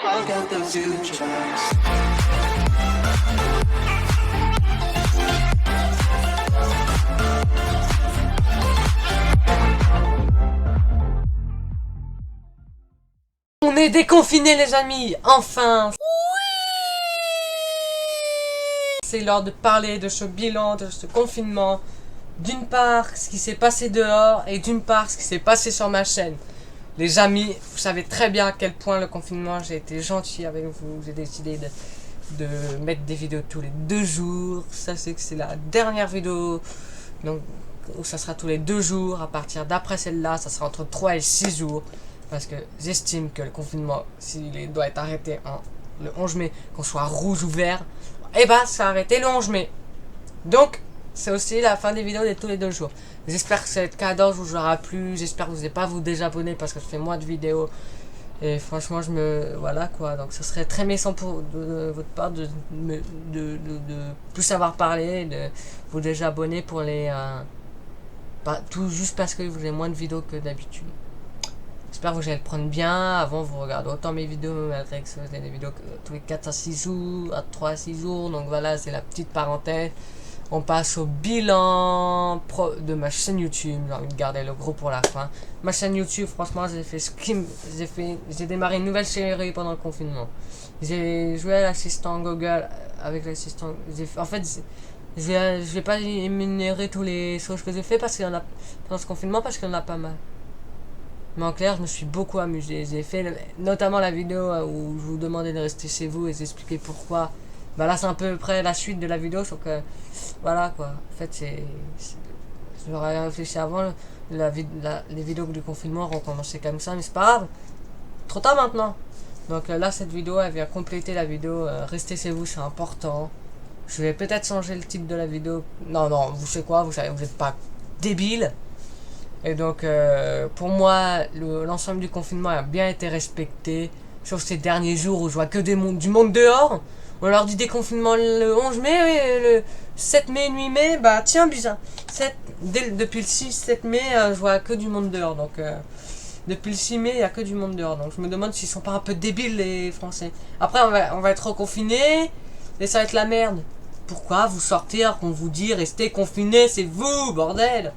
I got the future. On est déconfinés les amis, enfin. C'est l'heure de parler de ce bilan, de ce confinement. D'une part, ce qui s'est passé dehors et d'une part, ce qui s'est passé sur ma chaîne. Les amis, vous savez très bien à quel point le confinement, j'ai été gentil avec vous. J'ai décidé de mettre des vidéos tous les 2 jours. Sachez que c'est la dernière vidéo, donc ça sera tous les 2 jours. À partir d'après celle-là, ça sera entre 3 et 6 jours. Parce que j'estime que le confinement, s'il doit être arrêté le 11 mai, qu'on soit rouge ou vert, et bah ça a arrêté le 11 mai. Donc, c'est aussi la fin des vidéos de tous les 2 jours. J'espère que cette cadence vous aura plu. J'espère que vous n'allez pas vous désabonner parce que je fais moins de vidéos. Et franchement, voilà quoi. Donc, ce serait très méchant de votre part de plus savoir parler, de vous désabonner pour les. Tout juste parce que vous avez moins de vidéos que d'habitude. J'espère que vous allez le prendre bien. Avant, vous regardez autant mes vidéos, malgré que ce sont des vidéos tous les 4 à 6 jours, à 3 à 6 jours. Donc voilà, c'est la petite parenthèse. On passe au bilan de ma chaîne YouTube. J'ai envie de garder le gros pour la fin. Ma chaîne YouTube, franchement, j'ai démarré une nouvelle série pendant le confinement. J'ai joué à l'assistant Google avec l'assistant. En fait, je vais pas énumérer tous les choses que j'ai fait parce qu'il y en a pendant ce confinement parce qu'il y en a pas mal. Mais en clair, je me suis beaucoup amusé. J'ai fait notamment la vidéo où je vous demandais de rester chez vous et j'expliquais pourquoi. Bah là, c'est un peu près la suite de la vidéo, sauf que voilà quoi. En fait, j'aurais réfléchi avant. Les vidéos du confinement ont recommencé comme ça, mais c'est pas grave. Trop tard maintenant. Donc là, cette vidéo, elle vient compléter la vidéo. Restez chez vous, c'est important. Je vais peut-être changer le type de la vidéo. Non, vous savez quoi, vous savez, vous n'êtes pas débile. Et donc, pour moi, l'ensemble du confinement a bien été respecté. Sauf ces derniers jours où je vois que du monde dehors. On leur dit déconfinement le 11 mai, et le 7 mai, 8 mai, bah tiens, bizarre. Depuis le 6-7 mai, je vois que du monde dehors. Donc, depuis le 6 mai, il n'y a que du monde dehors. Donc, je me demande s'ils sont pas un peu débiles, les Français. Après, on va être reconfinés, et ça va être la merde. Pourquoi vous sortez alors qu'on vous dit restez confinés, c'est vous, bordel.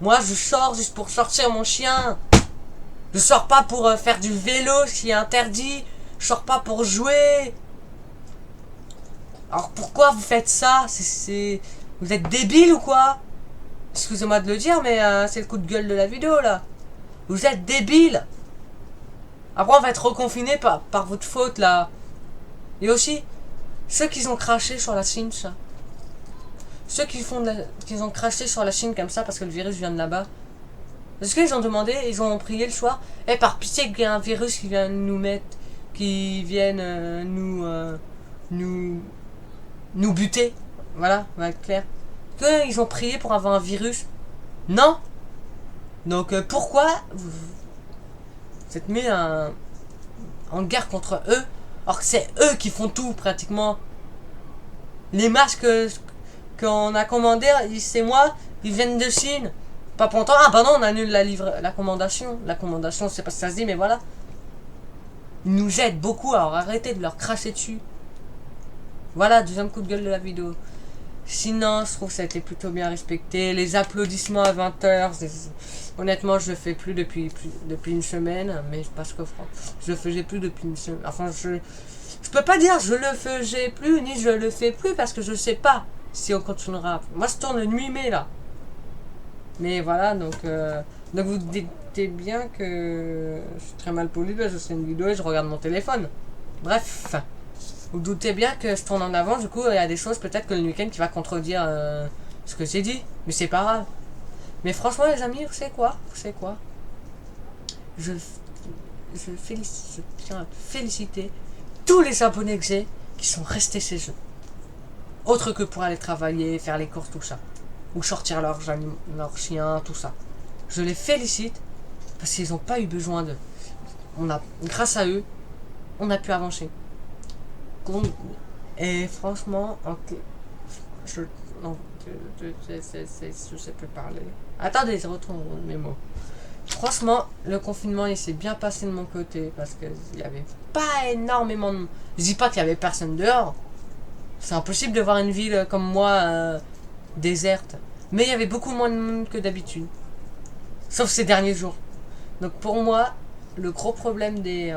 Moi, je sors juste pour sortir mon chien. Je sors pas pour faire du vélo, ce qui est interdit. Je sors pas pour jouer. Alors pourquoi vous faites ça? Vous êtes débile ou quoi? Excusez-moi de le dire, mais c'est le coup de gueule de la vidéo là. Vous êtes débile. Après, on va être reconfiné par votre faute là. Et aussi, ceux qui ont craché sur la Chine, ça. Ceux qui ont craché sur la Chine comme ça parce que le virus vient de là-bas. Est-ce qu'ils ont demandé, ils ont prié le soir, par pitié qu'il y ait un virus qui vient nous mettre, qui vienne nous buter. Voilà, on va être clair. Qu'ils ont prié pour avoir un virus. Non. Donc pourquoi vous êtes mis en guerre contre eux, alors que c'est eux qui font tout pratiquement. Les masques qu'on a commandés, c'est moi, ils viennent de Chine. Pas pour longtemps. Ah bah non, on annule la commandation. La commandation, je sais pas si ça se dit, mais voilà. Ils nous aident beaucoup, alors arrêtez de leur cracher dessus. Voilà, deuxième coup de gueule de la vidéo. Sinon, je trouve que ça a été plutôt bien respecté. Les applaudissements à 20h, honnêtement, je le fais plus depuis une semaine. Mais parce que je le faisais plus depuis une semaine. Enfin, je peux pas dire je le faisais plus, ni je le fais plus, parce que je sais pas si on continuera. Moi, je tourne le 8 mai, là. Mais voilà, donc vous dites bien que je suis très mal poli, je fais une vidéo et je regarde mon téléphone. Bref, vous doutez bien que je tourne en avant, du coup il y a des choses peut-être que le week-end qui va contredire ce que j'ai dit, mais c'est pas grave. Mais franchement les amis, vous savez quoi? Je tiens à féliciter tous les abonnés que j'ai qui sont restés chez eux. Autre que pour aller travailler, faire les courses, tout ça. Ou sortir leurs chiens, tout ça. Je les félicite parce qu'ils n'ont pas eu besoin de. Grâce à eux, on a pu avancer. Et franchement, je sais plus parler. Attendez, je retrouve mes mots. Franchement, le confinement, il s'est bien passé de mon côté parce qu'il n'y avait pas énormément de... Je dis pas qu'il y avait personne dehors. C'est impossible de voir une ville comme moi déserte. Mais il y avait beaucoup moins de monde que d'habitude. Sauf ces derniers jours. Donc pour moi, le gros problème des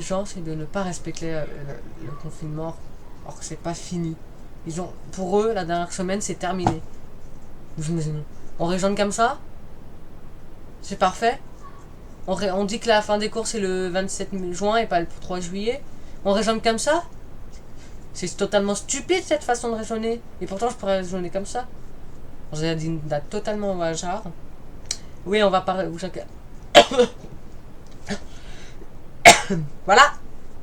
gens, c'est de ne pas respecter le confinement, alors que c'est pas fini. Pour eux, la dernière semaine, c'est terminé. On raisonne comme ça? C'est parfait? On dit que la fin des cours c'est le 27 juin et pas le 3 juillet. On raisonne comme ça? C'est totalement stupide cette façon de raisonner. Et pourtant je pourrais raisonner comme ça. J'ai dit une date totalement au hasard. Oui, on va parler. Voilà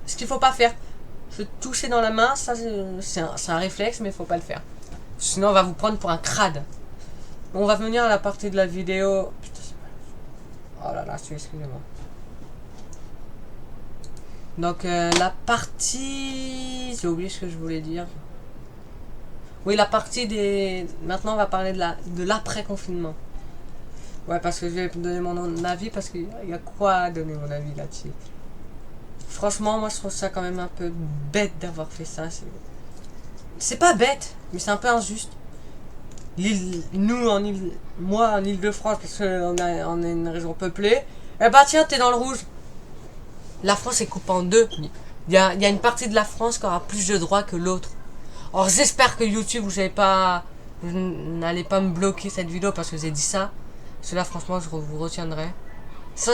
ce qu'il faut pas faire. Se toucher dans la main, ça c'est un réflexe, mais il faut pas le faire. Sinon on va vous prendre pour un crade. On va venir à la partie de la vidéo. Putain, oh là là, excusez-moi. Donc la partie... J'ai oublié ce que je voulais dire. Oui, la partie des... Maintenant, on va parler de l'après-confinement. Ouais, parce que je vais donner mon avis, parce qu'il y a quoi à donner mon avis là-dessus. Franchement, moi, je trouve ça quand même un peu bête d'avoir fait ça. C'est pas bête, mais c'est un peu injuste. Moi, en Île-de-France, parce qu'on on est une région peuplée, eh bah tiens, t'es dans le rouge. La France est coupée en deux. Il y a une partie de la France qui aura plus de droits que l'autre. Alors j'espère que YouTube, vous n'allez pas me bloquer cette vidéo parce que j'ai dit ça. Parce que là, franchement, je vous retiendrai. Ça.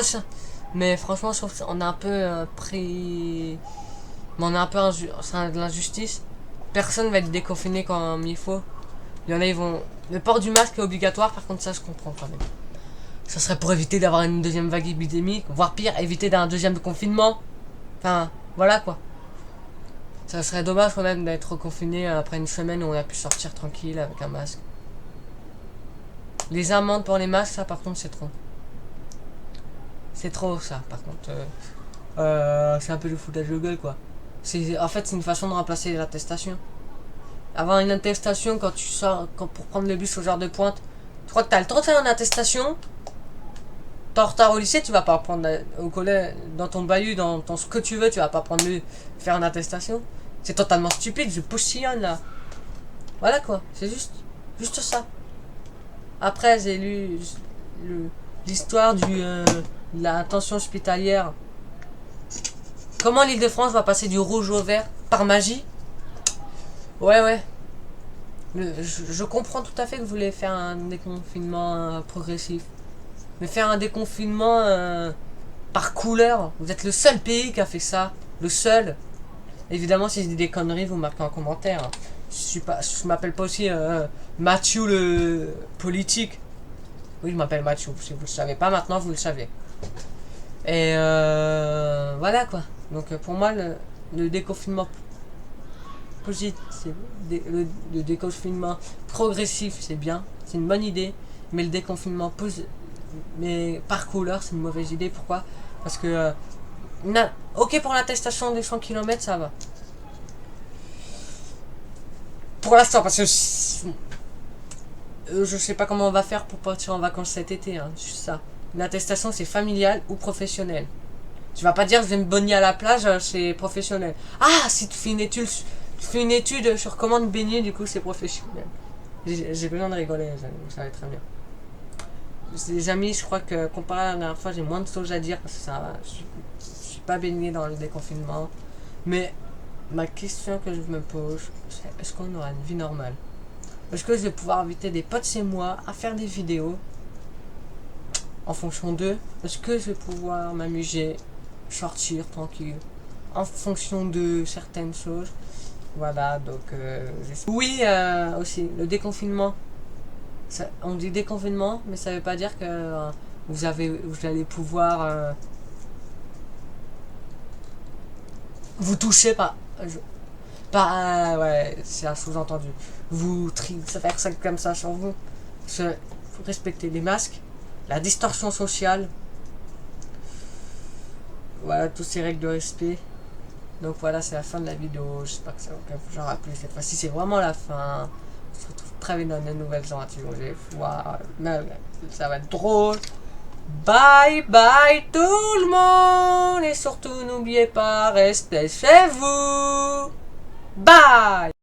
Mais franchement, je trouve qu'on a un peu pris... Mais on a un peu c'est de l'injustice. Personne va être déconfiné comme il faut. Il y en a, ils vont... Le port du masque est obligatoire, par contre, ça, je comprends quand même. Ça serait pour éviter d'avoir une deuxième vague épidémique, voire pire, éviter d'un deuxième confinement. Enfin, voilà quoi. Ça serait dommage quand même d'être reconfiné après une semaine où on a pu sortir tranquille avec un masque. Les amendes pour les masques, ça par contre, c'est trop. C'est trop ça, par contre. C'est un peu le foutage de gueule quoi. En fait, c'est une façon de remplacer l'attestation. Avoir une attestation quand tu sors, pour prendre le bus aux heures de pointe. Tu crois que t'as le temps de faire une attestation? T'es en retard au lycée, tu vas pas prendre au collège, dans ton bahut, dans ton ce que tu veux, tu vas pas faire une attestation. C'est totalement stupide, je postillonne là. Voilà quoi, c'est juste ça. Après, j'ai lu l'histoire de la tension hospitalière. Comment l'Île-de-France va passer du rouge au vert par magie? Ouais. Je comprends tout à fait que vous voulez faire un déconfinement progressif. Mais faire un déconfinement par couleur, vous êtes le seul pays qui a fait ça. Le seul. Évidemment, si je dis des conneries, vous marquez en commentaire. Je m'appelle pas aussi Mathieu le politique. Oui, je m'appelle Mathieu. Si vous le savez pas, maintenant vous le savez. Et voilà quoi. Donc pour moi, le déconfinement positif, le déconfinement progressif, c'est bien. C'est une bonne idée. Mais le déconfinement mais par couleur, c'est une mauvaise idée. Pourquoi? Parce que ok, pour l'attestation des 100 km, ça va. Pour l'instant, parce que je sais pas comment on va faire pour partir en vacances cet été. Hein, juste ça. L'attestation, c'est familial ou professionnel. Tu vas pas dire je vais me baigner à la plage, c'est professionnel. Ah, si tu fais une étude sur comment te baigner, du coup, c'est professionnel. J'ai besoin de rigoler, vous savez très bien. Les amis, je crois que comparé à la dernière fois, j'ai moins de choses à dire parce que je suis pas baigné dans le déconfinement. Mais ma question que je me pose, c'est est-ce qu'on aura une vie normale? Est-ce que je vais pouvoir inviter des potes chez moi à faire des vidéos en fonction d'eux? Est-ce que je vais pouvoir m'amuser, sortir tranquille en fonction de certaines choses? Voilà, donc oui, aussi le déconfinement. On dit déconfinement, mais ça veut pas dire que vous allez pouvoir vous toucher pas. Ouais, c'est un sous-entendu. Ça faire ça comme ça sur vous. Faut respecter les masques, la distorsion sociale. Voilà, toutes ces règles de respect. Donc voilà, c'est la fin de la vidéo. J'espère que ça vous aura plu cette fois-ci. C'est vraiment la fin. On se retrouve très vite dans de nouvelles aventures. Ça va être drôle. Bye bye tout le monde. Et surtout n'oubliez pas, restez chez vous. Bye.